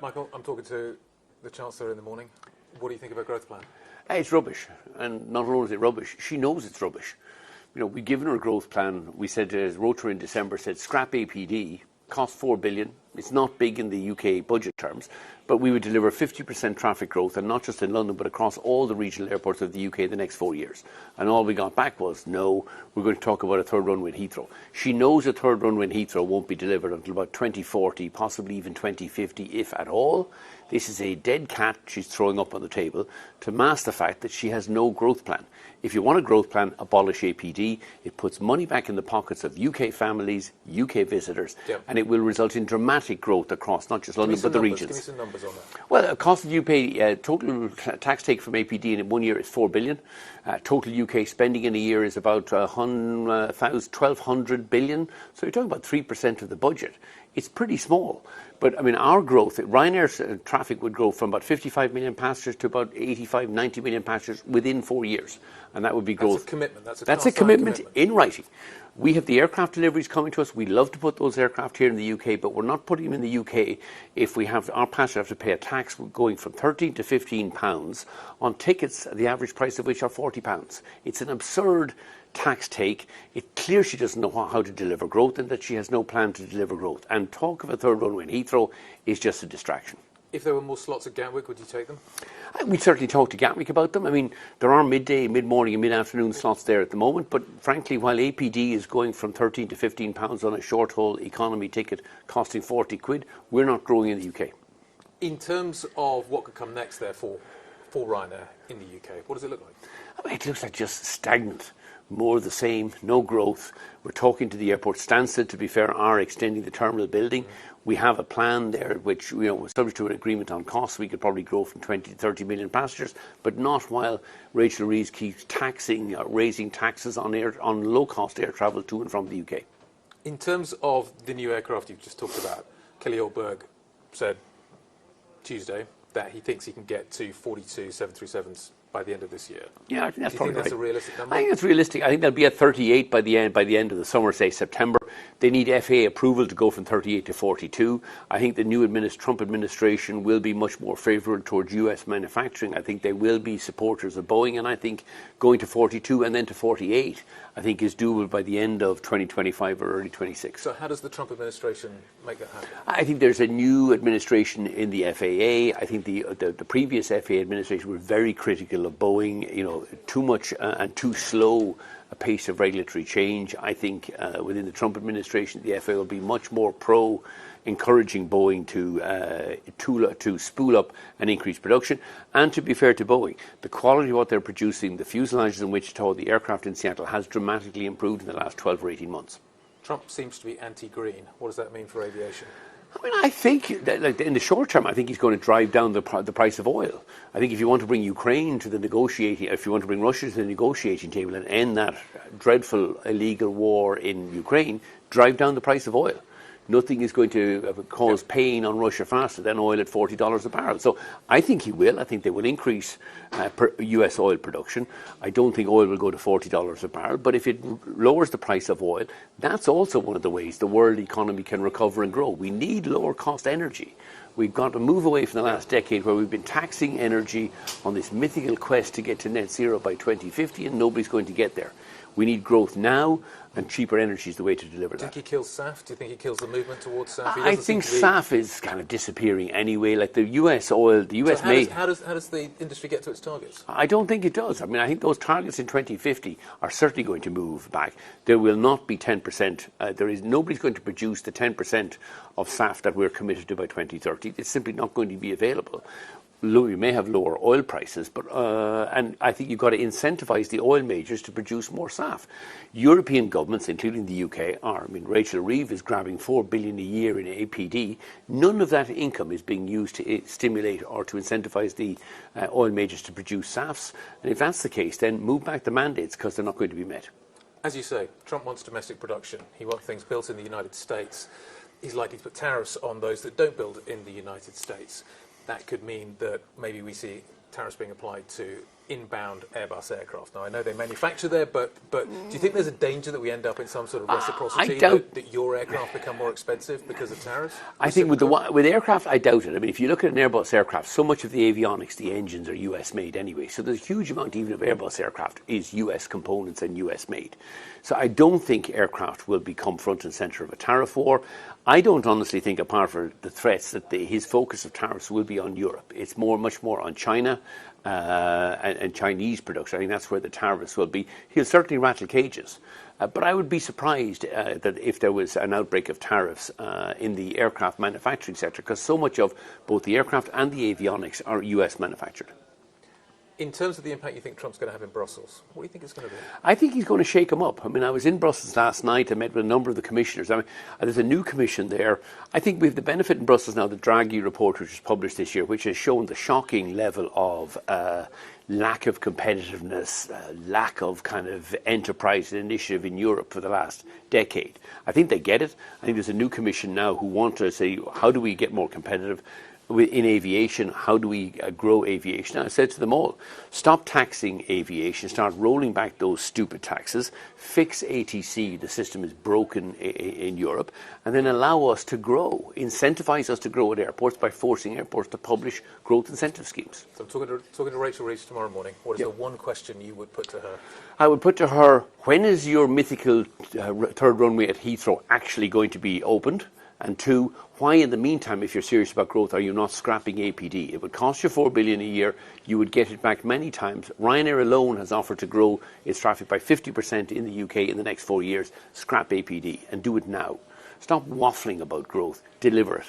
Michael, I'm talking to the Chancellor in the morning. What do you think of her growth plan? It's rubbish, and not only is it rubbish, she knows it's rubbish. We've given her a growth plan. We said, wrote her in December, said scrap APD, cost 4 billion. It's not big in the UK budget terms, but we would deliver 50% traffic growth, and not just in London, but across all the regional airports of the UK in the next 4 years. And all we got back was, no, we're going to talk about a third runway in Heathrow. She knows a third runway in Heathrow won't be delivered until about 2040, possibly even 2050, if at all. This is a dead cat she's throwing up on the table to mask the fact that she has no growth plan. If you want a growth plan, abolish APD. It puts money back in the pockets of UK families, UK visitors, and it will result in dramatic growth across not just London but the regions. Give me some numbers on that. Well, cost of UK, total tax take from APD in 1 year is 4 billion. Total UK spending in a year is about 1,200 billion. So you're talking about 3% of the budget. It's pretty small. But, I mean, our growth, Ryanair's traffic would grow from about 55 million passengers to about 85, 90 million passengers within 4 years. And that would be growth. That's a commitment. That's a commitment in writing. We have the aircraft deliveries coming to us. We love to put those aircraft here in the UK, but we're not putting them in the UK if we have our passengers have to pay a tax going from 13 to 15 pounds on tickets, the average price of which are 40 pounds. It's an absurd tax take. It's clear she doesn't know how to deliver growth and that she has no plan to deliver growth. And talk of a third runway in Heathrow is just a distraction. If there were more slots at Gatwick, would you take them? We'd certainly talk to Gatwick about them. I mean, there are midday, mid-morning and mid-afternoon slots there at the moment, but frankly, while APD is going from 13 to 15 pounds on a short-haul economy ticket costing 40 quid, we're not growing in the UK. In terms of what could come next, therefore, for Ryanair in the UK, what does it look like? I mean, it looks like just stagnant. More of the same, no growth. We're talking to the airport. Stansted, to be fair, are extending the terminal building. We have a plan there which, was subject to an agreement on costs. We could probably grow from 20 to 30 million passengers, but not while Rachel Reeves keeps raising taxes on low-cost air travel to and from the UK. In terms of the new aircraft you've just talked about, Kelly Oldberg said Tuesday that he thinks he can get to 42 737s by the end of this year. Yeah, I think that's probably right. Do you think that's a realistic number? I think it's realistic. I think they'll be at 38 by the end of the summer, say September. They need FAA approval to go from 38 to 42. I think the new Trump administration will be much more favourable towards US manufacturing. I think they will be supporters of Boeing, and I think going to 42 and then to 48, I think is doable by the end of 2025 or early 26. So how does the Trump administration make that happen? I think there's a new administration in the FAA. I think the previous FAA administration were very critical of Boeing, too much and too slow a pace of regulatory change. I think within the Trump administration, the FAA will be much more encouraging Boeing to spool up and increase production. And to be fair to Boeing, the quality of what they're producing, the fuselages in Wichita, the aircraft in Seattle, has dramatically improved in the last 12 or 18 months. Trump seems to be anti-green. What does that mean for aviation? I mean, I think that, in the short term, I think he's going to drive down the price of oil. I think if you want to bring Ukraine to the negotiating, if you want to bring Russia to the negotiating table and end that dreadful illegal war in Ukraine, drive down the price of oil. Nothing is going to cause pain on Russia faster than oil at $40 a barrel. So I think he will. I think they will increase US oil production. I don't think oil will go to $40 a barrel. But if it lowers the price of oil, that's also one of the ways the world economy can recover and grow. We need lower cost energy. We've got to move away from the last decade where we've been taxing energy on this mythical quest to get to net zero by 2050, and nobody's going to get there. We need growth now, and cheaper energy is the way to deliver that. Do you think he kills SAF? Do you think he kills the movement towards SAF? I think SAF is kind of disappearing anyway. Like the US oil, the US how does the industry get to its targets? I don't think it does. I mean, I think those targets in 2050 are certainly going to move back. There will not be 10%. Nobody's going to produce the 10% of SAF that we're committed to by 2030. It's simply not going to be available. We may have lower oil prices, but and I think you've got to incentivise the oil majors to produce more SAF. European governments, including the UK, Rachel Reeves is grabbing 4 billion a year in APD. None of that income is being used to stimulate or to incentivise the oil majors to produce SAFs. And if that's the case, then move back the mandates because they're not going to be met. As you say, Trump wants domestic production. He wants things built in the United States. He's likely to put tariffs on those that don't build in the United States. That could mean that maybe we see tariffs being applied to inbound Airbus aircraft? Now, I know they manufacture there, but do you think there's a danger that we end up in some sort of reciprocity, that your aircraft become more expensive because of tariffs? I think with aircraft, I doubt it. I mean, if you look at an Airbus aircraft, so much of the avionics, the engines are US made anyway. So there's a huge amount even of Airbus aircraft is US components and US made. So I don't think aircraft will become front and centre of a tariff war. I don't honestly think, apart from the threats, that his focus of tariffs will be on Europe. It's much more on China and Chinese production. I think that's where the tariffs will be. He'll certainly rattle cages. But I would be surprised that if there was an outbreak of tariffs in the aircraft manufacturing sector, because so much of both the aircraft and the avionics are US manufactured. In terms of the impact you think Trump's going to have in Brussels, what do you think it's going to do? I think he's going to shake them up. I mean, I was in Brussels last night. I met with a number of the commissioners. I mean, there's a new commission there. I think we have the benefit in Brussels now, the Draghi report, which was published this year, which has shown the shocking level of lack of competitiveness, lack of kind of enterprise and initiative in Europe for the last decade. I think they get it. I think there's a new commission now who want to say, how do we get more competitive in aviation? How do we grow aviation? I said to them all, stop taxing aviation, start rolling back those stupid taxes, fix ATC, the system is broken in Europe, and then allow us to grow, incentivize us to grow at airports by forcing airports to publish growth incentive schemes. So I'm talking to Rachel Reeves tomorrow morning. What is the one question you would put to her? I would put to her, when is your mythical third runway at Heathrow actually going to be opened? And two, why in the meantime, if you're serious about growth, are you not scrapping APD? It would cost you $4 billion a year. You would get it back many times. Ryanair alone has offered to grow its traffic by 50% in the UK in the next 4 years. Scrap APD and do it now. Stop waffling about growth. Deliver it.